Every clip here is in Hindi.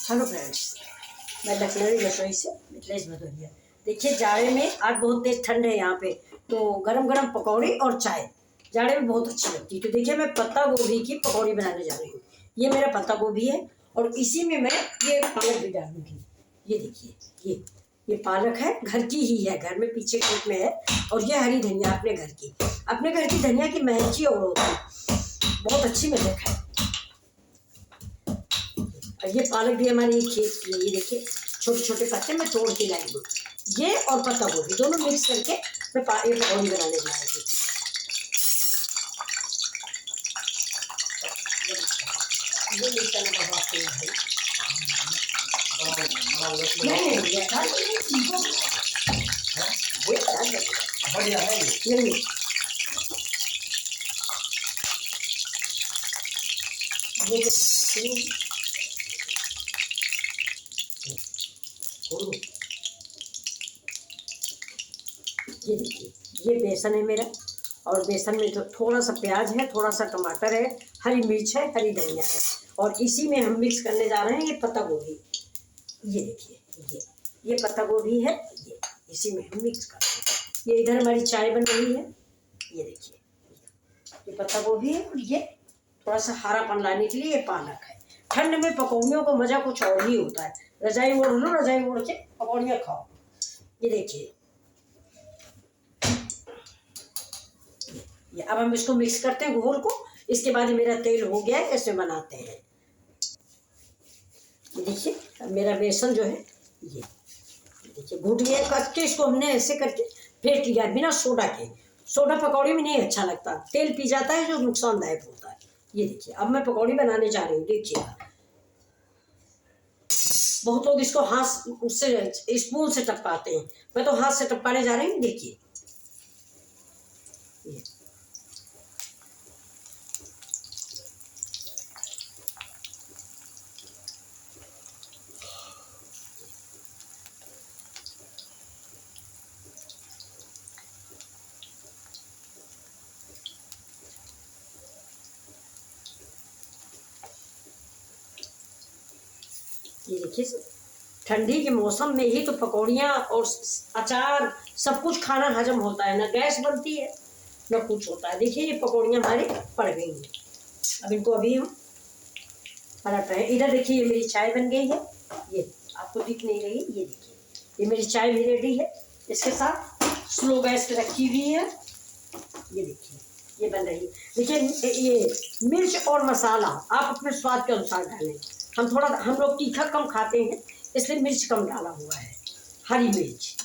हेलो फ्रेंड्स, मैं लखनवी रसोई से मिथिलेश भदौरिया। देखिए, जाड़े में आज बहुत तेज ठंड है यहाँ पे, तो गरम गरम पकौड़ी और चाय जाड़े में बहुत अच्छी लगती है। तो देखिए, मैं पत्ता गोभी की पकौड़ी बनाने जा रही हूँ। ये मेरा पत्ता गोभी है और इसी में मैं ये पालक भी डालूंगी। ये देखिए, ये पालक है, घर की ही है, घर में पीछे खेत में है। और ये हरी धनिया अपने घर की धनिया की महक ही और होती है, बहुत अच्छी महक है। और ये पालक भी हमारे खेत की है। ये देखिए, छोटे छोटे पत्ते मैं तोड़ के लाई हूँ। ये और पत्ता गोभी दोनों मिक्स करके मैं ये पकौड़ी बनाने जा रही हूँ। ये मिक्स करना बहुत आसान है भाई। बढ़िया है ये। ये देखिए, ये बेसन है मेरा, और बेसन में तो थोड़ा सा प्याज है, थोड़ा सा टमाटर है, हरी मिर्च है, हरी धनिया है, और इसी में हम मिक्स करने जा रहे हैं ये पत्ता गोभी। ये देखिए, ये पत्ता गोभी है, ये इसी में हम मिक्स करते हैं। ये इधर हमारी चाय बन रही है। ये देखिए, ये पत्ता गोभी है और ये थोड़ा सा हरापन लाने के लिए ये पालक है। ठंड में पकौड़ियों का मज़ा कुछ और ही होता है। रजाई ओढ़ लो, रजाई ओढ़ के पकौड़ियाँ खाओ। ये देखिए, ये अब हम इसको मिक्स करते हैं घोल को। इसके बाद मेरा तेल हो गया है, इसमें बनाते हैं। ये देखिए, अब मेरा बेसन जो है ये देखिए घुट गया करके, इसको हमने ऐसे करके फेंट लिया बिना सोडा के। सोडा पकौड़ी में नहीं अच्छा लगता, तेल पी जाता है जो नुकसानदायक होता है। ये देखिए, अब मैं पकौड़ी बनाने जा रही हूँ। देखिए, बहुत लोग इसको हाथ उससे स्पून से टपकाते हैं, मैं तो हाथ से टपकाने जा रही हूँ। देखिए, ये देखिए, ठंडी के मौसम में ही तो पकौड़ियाँ और अचार सब कुछ खाना हजम होता है, ना गैस बनती है ना कुछ होता है। देखिए, ये पकौड़ियाँ हमारी पड़ गई हैं। अब इनको अभी हम पलट रहे हैं। इधर देखिए, ये मेरी चाय बन गई है। ये आपको दिख नहीं रही, ये देखिए, ये मेरी चाय भी रेडी है। इसके साथ स्लो गैस पे रखी हुई है। ये देखिए, ये बन रही है। देखिए, ये मिर्च और मसाला आप अपने स्वाद के अनुसार डालें। हम लोग तीखा कम खाते हैं, इसलिए मिर्च कम डाला हुआ है, हरी मिर्च।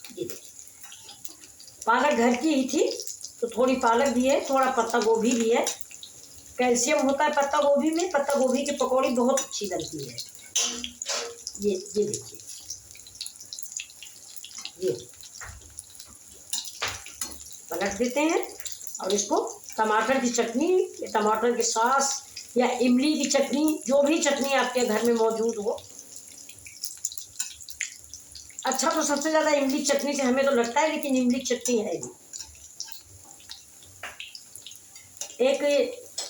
ये देखिए, पालक घर की ही थी तो थोड़ी पालक भी है, थोड़ा पत्ता गोभी भी है। कैल्शियम होता है पत्ता गोभी में, पत्ता गोभी की पकौड़ी बहुत अच्छी बनती है। ये देखिए, ये पलट देते हैं और इसको टमाटर की चटनी या टमाटर की सॉस या इमली की चटनी, जो भी चटनी आपके घर में मौजूद हो। अच्छा तो सबसे ज़्यादा इमली चटनी से हमें तो लगता है, लेकिन इमली चटनी है भी। एक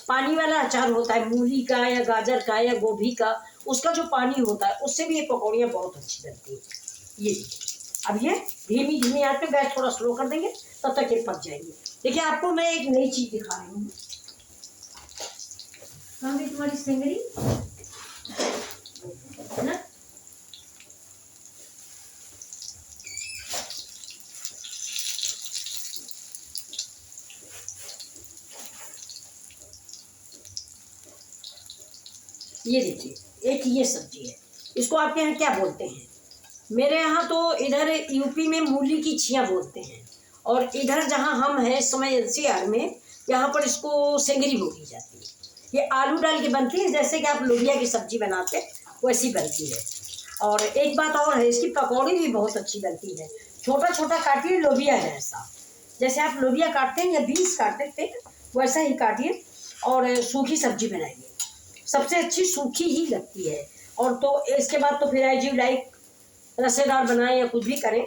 पानी वाला अचार होता है मूली का या गाजर का या गोभी का, उसका जो पानी होता है उससे भी ये पकौड़ियाँ बहुत अच्छी बनती हैं। ये देखिए, अब ये धीमी धीमी आंच पे, गैस थोड़ा स्लो कर देंगे, तब तक ये पक जाएंगे। देखिए, आपको मैं एक नई चीज़ दिखा रही हूँ। कहाँ गई तुम्हारी सिंगरी ना? ये देखिए, एक ये सब्जी है, इसको आपके यहाँ क्या बोलते हैं? मेरे यहाँ तो इधर यूपी में मूली की छिया बोलते हैं, और इधर जहाँ हम हैं इस समय एनसीआर में, यहाँ पर इसको सेंगरी बोली जाती है। ये आलू डाल के बनती है, जैसे कि आप लोबिया की सब्जी बनाते वैसी बनती है। और एक बात और है, इसकी पकौड़ी भी बहुत अच्छी बनती है। छोटा छोटा काटिए लोबिया जैसा, जैसे आप लोबिया काटते हैं या बीन्स काटते हैं वैसा ही काटिए और सूखी सब्जी बनाइए। सबसे अच्छी सूखी ही लगती है। और तो इसके बाद तो फिर एज यू लाइक रसेदार बनाएं या कुछ भी करें,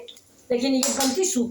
लेकिन ये बनती सूखी।